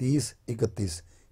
30, 31,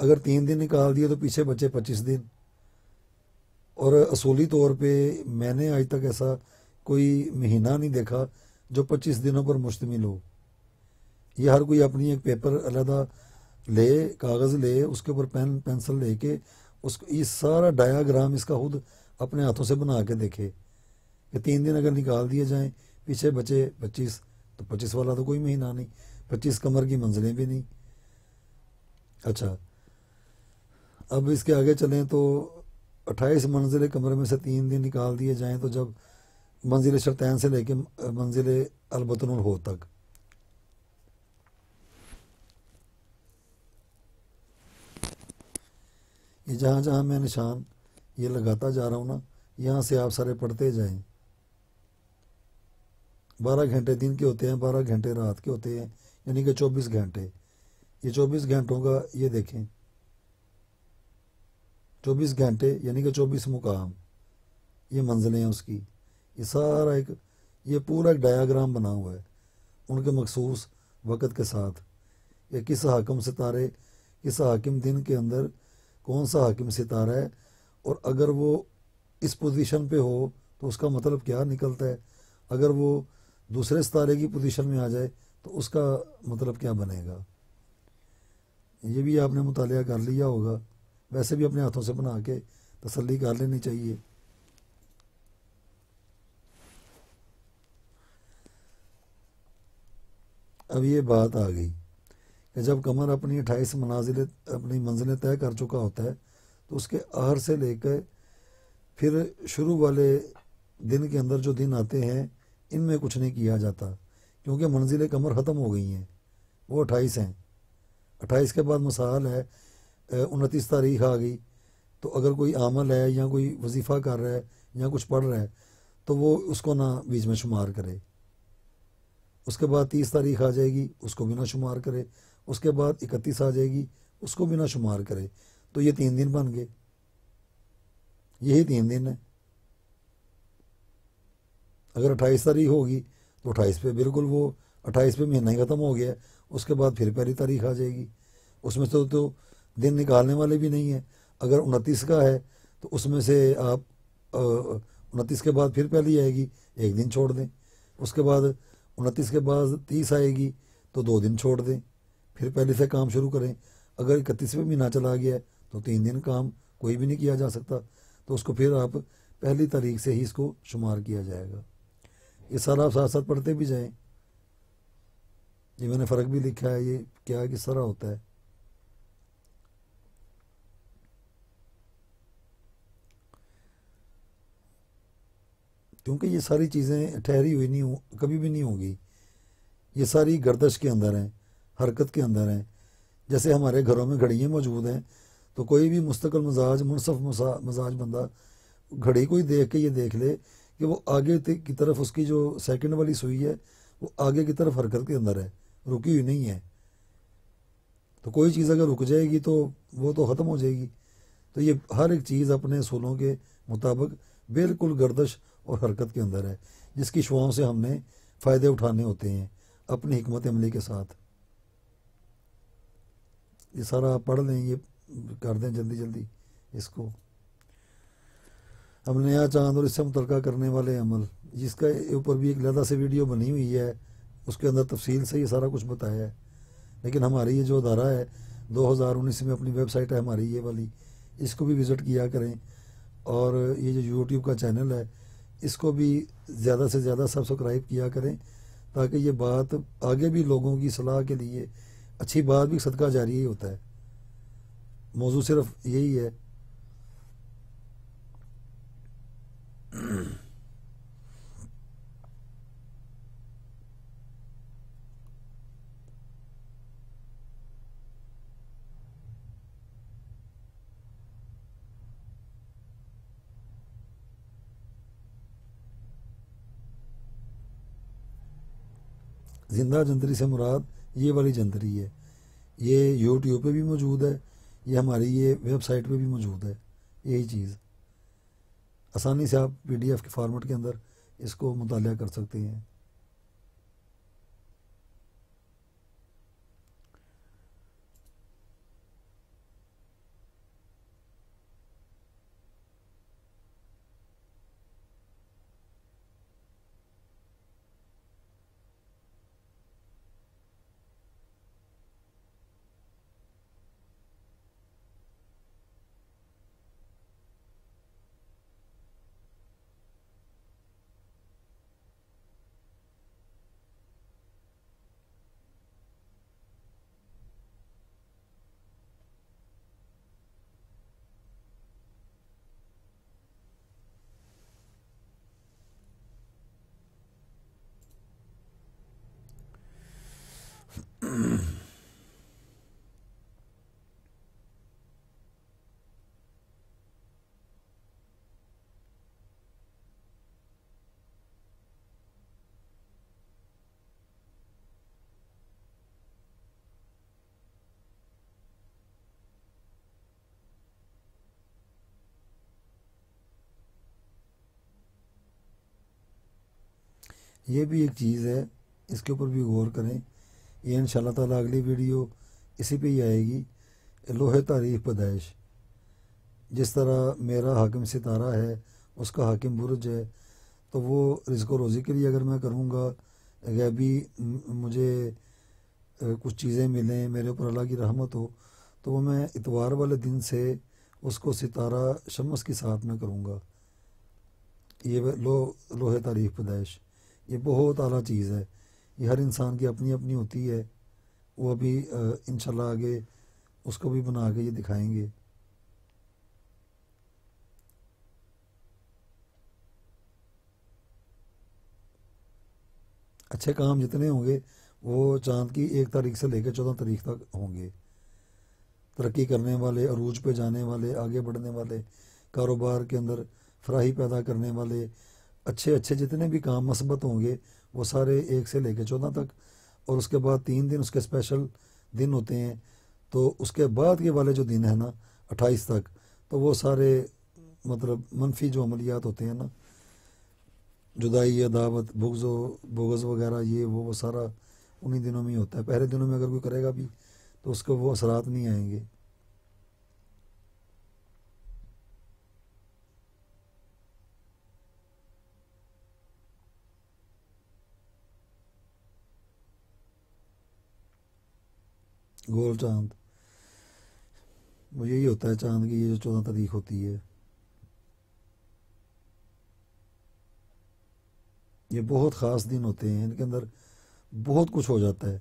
اگر 3 دن نکال دیے تو پیچھے بچے 25 دن. اور اصولی طور پہ میں نے آج تک ایسا کوئی مہینہ نہیں دیکھا جو 25 دنوں پر مشتمل ہو. یہ ہر کوئی اپنی ایک پیپر علیحدہ لے، کاغذ لے، اس کے اوپر پین پینسل لے کے یہ سارا ڈایاگرام اس کا خود اپنے ہاتھوں سے بنا کے دیکھے کہ 3 دن اگر نکال دیے جائیں پیچھے بچے 25، تو 25 والا تو کوئی مہینہ نہیں، 25 کمر کی منزلیں بھی نہیں. اچھا، اب اس کے آگے چلیں تو 28 منزل کمرے میں سے 3 دن نکال دیے جائیں تو جب منزل شرطین سے لے کے منزل البطن الہو تک، یہ جہاں جہاں میں نشان یہ لگاتا جا رہا ہوں نا، یہاں سے آپ سارے پڑھتے جائیں. 12 گھنٹے دن کے ہوتے ہیں، 12 گھنٹے رات کے ہوتے ہیں، یعنی کہ 24 گھنٹے. یہ 24 گھنٹوں کا یہ دیکھیں، 24 گھنٹے یعنی کہ 24 مقام، یہ منزلیں ہیں اس کی. یہ سارا یہ پورا ایک ڈایاگرام بنا ہوا ہے ان کے مخصوص وقت کے ساتھ، کہ کس حاکم ستارے، کس حاکم دن کے اندر کون سا حاکم ستارہ ہے، اور اگر وہ اس پوزیشن پہ ہو تو اس کا مطلب کیا نکلتا ہے، اگر وہ دوسرے ستارے کی پوزیشن میں آ جائے تو اس کا مطلب کیا بنے گا. یہ بھی آپ نے مطالعہ کر لیا ہوگا، ویسے بھی اپنے ہاتھوں سے بنا کے تسلی کر لینی چاہیے. اب یہ بات آ گئی کہ جب قمر اپنی 28 اپنی منزلیں طے کر چکا ہوتا ہے تو اس کے آخر سے لے کے پھر شروع والے دن کے اندر جو دن آتے ہیں ان میں کچھ نہیں کیا جاتا، کیونکہ منزل قمر ختم ہو گئی ہیں، وہ 28 ہیں. 28 کے بعد مثال ہے 29 تاریخ آ گئی، تو اگر کوئی عامل ہے یا کوئی وظیفہ کر رہا ہے یا کچھ پڑھ رہا ہے تو وہ اس کو نہ بیچ میں شمار کرے. اس کے بعد 30 تاریخ آ جائے گی، اس کو بھی نہ شمار کرے. اس کے بعد 31 آ جائے گی، اس کو بھی نہ شمار کرے. تو یہ 3 دن بن گئے، یہی 3 دن ہے. اگر 28 تاریخ ہوگی تو 28 پہ بالکل وہ 28 پہ مہینہ ہی ختم ہو گیا. اس کے بعد پھر پہلی تاریخ آ جائے گی، اس میں تو دن نکالنے والے بھی نہیں ہیں. اگر 29 کا ہے تو اس میں سے آپ 29 کے بعد پھر پہلی آئے گی، ایک دن چھوڑ دیں. اس کے بعد 29 کے بعد 30 آئے گی تو 2 دن چھوڑ دیں، پھر پہلے سے کام شروع کریں. اگر 31 میں مہینہ چلا گیا ہے تو 3 دن کام کوئی بھی نہیں کیا جا سکتا، تو اس کو پھر آپ پہلی تاریخ سے ہی اس کو شمار کیا جائے گا. یہ سارا آپ ساتھ ساتھ پڑھتے بھی جائیں. یہ میں نے فرق بھی لکھا ہے، یہ کیا کس طرح ہوتا ہے. کیونکہ یہ ساری چیزیں ٹھہری ہوئی نہیں کبھی بھی نہیں ہوں گی، یہ ساری گردش کے اندر ہیں، حرکت کے اندر ہیں. جیسے ہمارے گھروں میں گھڑیاں موجود ہیں، تو کوئی بھی مستقل مزاج منصف مزاج بندہ گھڑی کو ہی دیکھ کے یہ دیکھ لے کہ وہ آگے کی طرف اس کی جو سیکنڈ والی سوئی ہے وہ آگے کی طرف حرکت کے اندر ہے، رکی ہوئی نہیں ہے. تو کوئی چیز اگر رک جائے گی تو وہ تو ختم ہو جائے گی. تو یہ ہر ایک چیز اپنے اصولوں کے مطابق بالکل گردش اور حرکت کے اندر ہے، جس کی شعاؤں سے ہم نے فائدے اٹھانے ہوتے ہیں اپنی حکمت عملی کے ساتھ. یہ سارا آپ پڑھ لیں، یہ کر دیں جلدی جلدی اس کو. ہم نیا چاند اور اس سے متعلقہ کرنے والے عمل، جس کا اوپر بھی ایک علیحدہ سے ویڈیو بنی ہوئی ہے، اس کے اندر تفصیل سے یہ سارا کچھ بتایا ہے. لیکن ہماری یہ جو ادارہ ہے 2019 میں اپنی ویب سائٹ ہے ہماری یہ والی، اس کو بھی وزٹ کیا کریں. اور یہ جو یوٹیوب کا چینل ہے اس کو بھی زیادہ سے زیادہ سبسکرائب کیا کریں، تاکہ یہ بات آگے بھی لوگوں کی صلاح کے لیے اچھی بات بھی صدقہ جاری ہی ہوتا ہے. موضوع صرف یہی ہے. زندہ جنتری سے مراد یہ والی جنتری ہے، یہ یوٹیوب پہ بھی موجود ہے، یہ ہماری یہ ویب سائٹ پہ بھی موجود ہے. یہی چیز آسانی سے آپ PDF کے فارمیٹ کے اندر اس کو مطالعہ کر سکتے ہیں. یہ بھی ایک چیز ہے، اس کے اوپر بھی غور کریں۔ یہ انشاءاللہ تعالیٰ اگلی ویڈیو اسی پہ ہی آئے گی، لوہے تعریف پیدائش۔ جس طرح میرا حاکم ستارہ ہے، اس کا حاکم برج ہے، تو وہ رزق و روزی کے لیے اگر میں کروں گا، غیبی مجھے کچھ چیزیں ملیں، میرے اوپر اللہ کی رحمت ہو، تو وہ میں اتوار والے دن سے اس کو ستارہ شمس کے ساتھ میں کروں گا۔ یہ لوہے تعریف پیدائش یہ بہت اعلیٰ چیز ہے، یہ ہر انسان کی اپنی اپنی ہوتی ہے۔ وہ ابھی انشاءاللہ آگے اس کو بھی بنا کے یہ دکھائیں گے۔ اچھے کام جتنے ہوں گے وہ چاند کی 1 تاریخ سے لے کے 14 تاریخ تک ہوں گے۔ ترقی کرنے والے، عروج پہ جانے والے، آگے بڑھنے والے، کاروبار کے اندر فراہی پیدا کرنے والے، اچھے اچھے جتنے بھی کام مثبت ہوں گے وہ سارے 1 سے لے کے 14 تک، اور اس کے بعد 3 دن اس کے اسپیشل دن ہوتے ہیں۔ تو اس کے بعد کے والے جو دن ہیں نا 28 تک، تو وہ سارے مطلب منفی جو عملیات ہوتے ہیں نا، جدائی، عداوت، بغض وغیرہ، یہ وہ سارا انہی دنوں میں ہی ہوتا ہے۔ پہلے دنوں میں اگر کوئی کرے گا بھی تو اس کو وہ اثرات نہیں آئیں گے۔ گول چاند وہ یہی ہوتا ہے، چاند کی یہ جو 14 تاریخ ہوتی ہے، یہ بہت خاص دن ہوتے ہیں، ان کے اندر بہت کچھ ہو جاتا ہے۔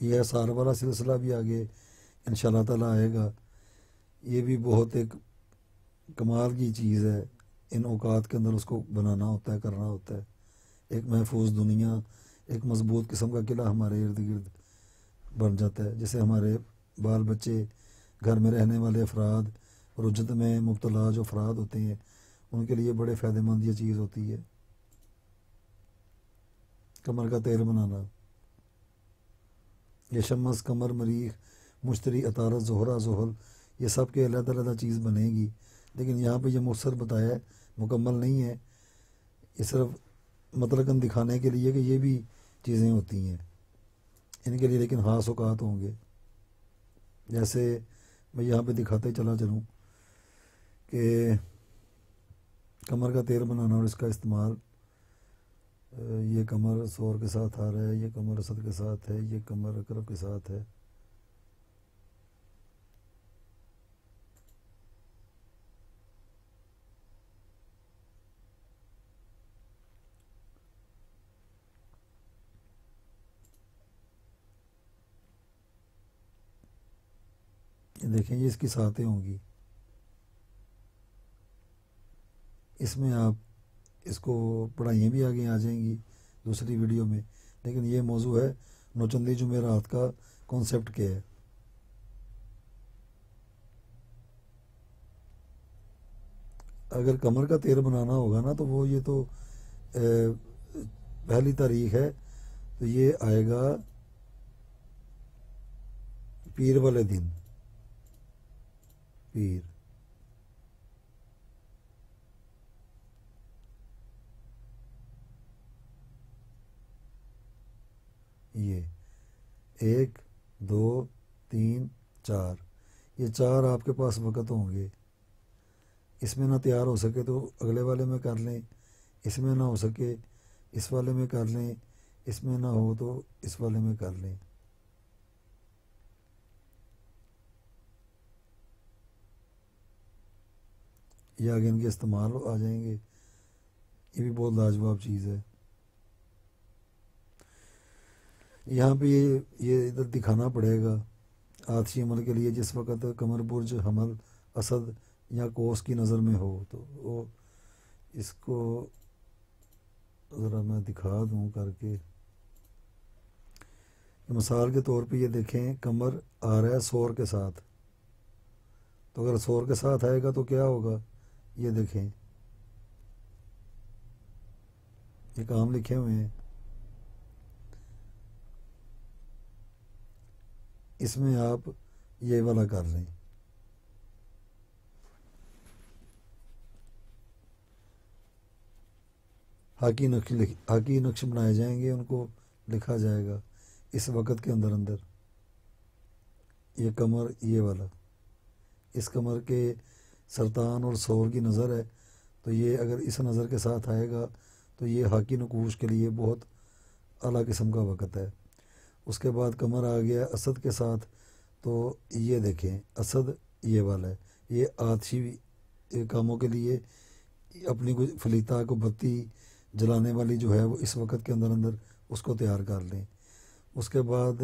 یہ اثار والا سلسلہ بھی آگے انشاءاللہ تعالیٰ آئے گا۔ یہ بھی بہت ایک کمال کی چیز ہے، ان اوقات کے اندر اس کو بنانا ہوتا ہے، کرنا ہوتا ہے۔ ایک محفوظ دنیا، ایک مضبوط قسم کا قلعہ ہمارے ارد گرد بن جاتا ہے، جسے ہمارے بال بچے، گھر میں رہنے والے افراد، رجت میں مبتلا جو افراد ہوتے ہیں، ان کے لیے بڑے فائدہ مند یہ چیز ہوتی ہے، کمر کا تیر بنانا۔ یہ شمس، قمر، مریخ، مشتری، عطارد، زہرہ، زحل، یہ سب کے علیحدہ علیحدہ چیز بنے گی، لیکن یہاں پہ یہ مختصر بتایا ہے، مکمل نہیں ہے۔ یہ صرف مطلقاً دکھانے کے لیے کہ یہ بھی چیزیں ہوتی ہیں ان کے لیے، لیکن خاص اوقات ہوں گے۔ جیسے میں یہاں پہ دکھاتے چلا چلوں کہ کمر کا تیر بنانا اور اس کا استعمال، یہ کمر سور کے ساتھ آ رہا ہے، یہ کمر اسد کے ساتھ ہے، یہ کمر اکرب کے ساتھ ہے۔ یہ دیکھیں، یہ اس کی ساتیں ہوں گی، اس میں آپ اس کو پڑھائیاں بھی آگے آ جائیں گی دوسری ویڈیو میں، لیکن یہ موضوع ہے نوچندی جمعرات کا کانسیپٹ کیا ہے۔ اگر کمر کا تیر بنانا ہوگا نا تو وہ یہ تو 1 تاریخ ہے، تو یہ آئے گا پیر والے دن، پیر۔ یہ 1 2 3 4، یہ 4 آپ کے پاس وقت ہوں گے۔ اس میں نہ تیار ہو سکے تو اگلے والے میں کر لیں، اس میں نہ ہو سکے اس والے میں کر لیں، اس میں نہ ہو تو اس والے میں کر لیں۔ یہ آگے ان کے استعمال آ جائیں گے، یہ بھی بہت لاجواب چیز ہے۔ یہاں پہ یہ ادھر دکھانا پڑے گا، آتشی عمل کے لیے جس وقت قمر برج حمل اسد یا کوس کی نظر میں ہو تو وہ اس کو ذرا میں دکھا دوں کر کے. مثال کے طور پہ یہ دیکھیں قمر آ رہا ہے سور کے ساتھ، تو اگر سور کے ساتھ آئے گا تو کیا ہوگا، یہ دیکھیں یہ کام لکھے ہوئے ہیں. اس میں آپ یہ والا کر لیں. ہاکی نقش بنائے جائیں گے، ان کو لکھا جائے گا اس وقت کے اندر اندر. یہ قمر یہ والا اس قمر کے سرطان اور سور کی نظر ہے، تو یہ اگر اس نظر کے ساتھ آئے گا تو یہ ہاکی نقوش کے لیے بہت اعلیٰ قسم کا وقت ہے. اس کے بعد قمر آ گیا اسد کے ساتھ، تو یہ دیکھیں اسد یہ والا ہے، یہ آتشی کاموں کے لیے اپنی کوئی فلیتا کو بتی جلانے والی جو ہے وہ اس وقت کے اندر اندر اس کو تیار کر لیں. اس کے بعد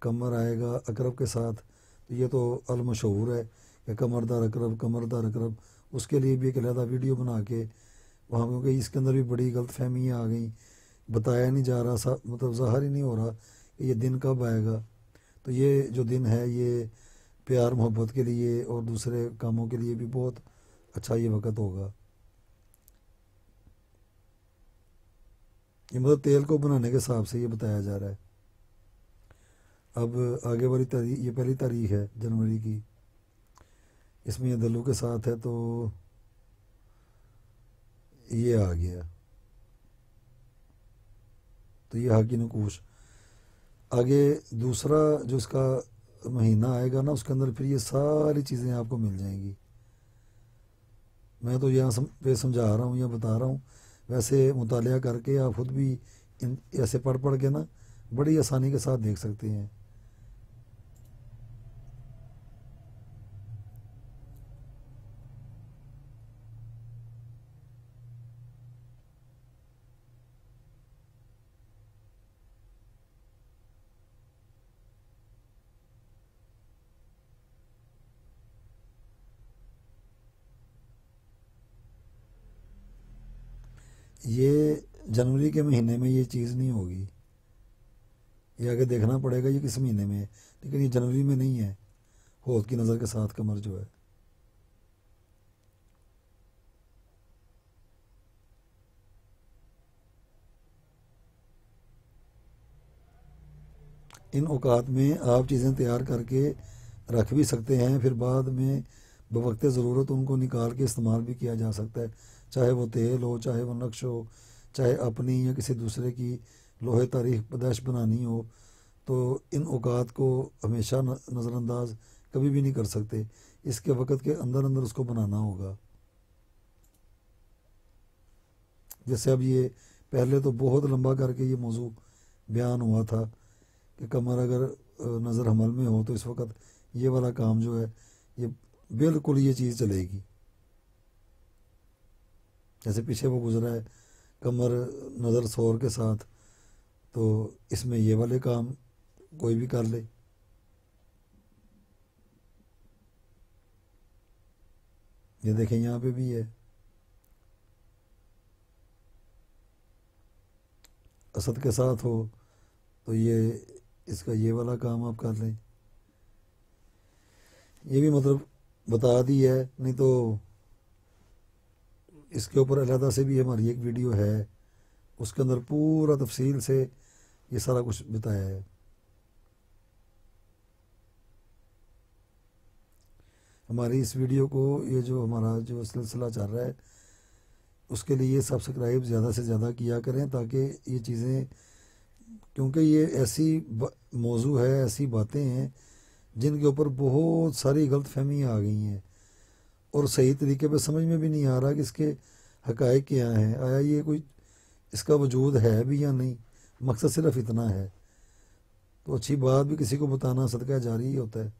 قمر آئے گا اقرب کے ساتھ، تو یہ تو المشہور ہے کہ قمر دار اقرب، اس کے لیے بھی ایک علیحدہ ویڈیو بنا کے وہاں، کیونکہ اس کے اندر بھی بڑی غلط فہمیاں آ گئیں، بتایا نہیں جا رہا، مطلب ظاہر ہی نہیں ہو رہا کہ یہ دن کب آئے گا. تو یہ جو دن ہے یہ پیار محبت کے لیے اور دوسرے کاموں کے لیے بھی بہت اچھا یہ وقت ہوگا. یہ مطلب تیل کو بنانے کے حساب سے یہ بتایا جا رہا ہے. اب آگے والی تاریخ، یہ پہلی تاریخ ہے جنوری کی، اس میں یہ دلو کے ساتھ ہے، تو یہ آ گیا، تو یہ ہاکی نقوش. آگے دوسرا جو اس کا مہینہ آئے گا نا، اس کے اندر پھر یہ ساری چیزیں آپ کو مل جائیں گی. میں تو یہاں پہ سمجھا رہا ہوں یا بتا رہا ہوں، ویسے مطالعہ کر کے آپ خود بھی ایسے پڑھ کے نا بڑی آسانی کے ساتھ دیکھ سکتے ہیں. یہ جنوری کے مہینے میں یہ چیز نہیں ہوگی، یہ آگے دیکھنا پڑے گا یہ کس مہینے میں ہے، لیکن یہ جنوری میں نہیں ہے. ہوت کی نظر کے ساتھ قمر جو ہے، ان اوقات میں آپ چیزیں تیار کر کے رکھ بھی سکتے ہیں، پھر بعد میں بوقت ضرورت ان کو نکال کے استعمال بھی کیا جا سکتا ہے، چاہے وہ تیل ہو، چاہے وہ نقش ہو، چاہے اپنی یا کسی دوسرے کی لوہے تاریخ پیدائش بنانی ہو. تو ان اوقات کو ہمیشہ نظر انداز کبھی بھی نہیں کر سکتے، اس کے وقت کے اندر اندر اس کو بنانا ہوگا. جیسے اب یہ پہلے تو بہت لمبا کر کے یہ موضوع بیان ہوا تھا کہ قمر اگر نظر حمل میں ہو تو اس وقت یہ والا کام جو ہے یہ بالکل یہ چیز چلے گی. جیسے پیچھے وہ گزرا ہے قمر نظر سور کے ساتھ، تو اس میں یہ والے کام کوئی بھی کر لے. یہ دیکھیں یہاں پہ بھی ہے اسد کے ساتھ ہو تو یہ اس کا یہ والا کام آپ کر لیں. یہ بھی مطلب بتا دی ہے، نہیں تو اس کے اوپر علیحدہ سے بھی ہماری ایک ویڈیو ہے، اس کے اندر پورا تفصیل سے یہ سارا کچھ بتایا ہے. ہماری اس ویڈیو کو یہ جو ہمارا جو سلسلہ چل رہا ہے اس کے لیے سبسکرائب زیادہ سے زیادہ کیا کریں، تاکہ یہ چیزیں، کیونکہ یہ ایسی موضوع ہے، ایسی باتیں ہیں جن کے اوپر بہت ساری غلط فہمیاں آ گئی ہیں اور صحیح طریقے پہ سمجھ میں بھی نہیں آ رہا کہ اس کے حقائق کیا ہیں، آیا یہ کوئی اس کا وجود ہے بھی یا نہیں. مقصد صرف اتنا ہے، تو اچھی بات بھی کسی کو بتانا صدقہ جاری ہی ہوتا ہے.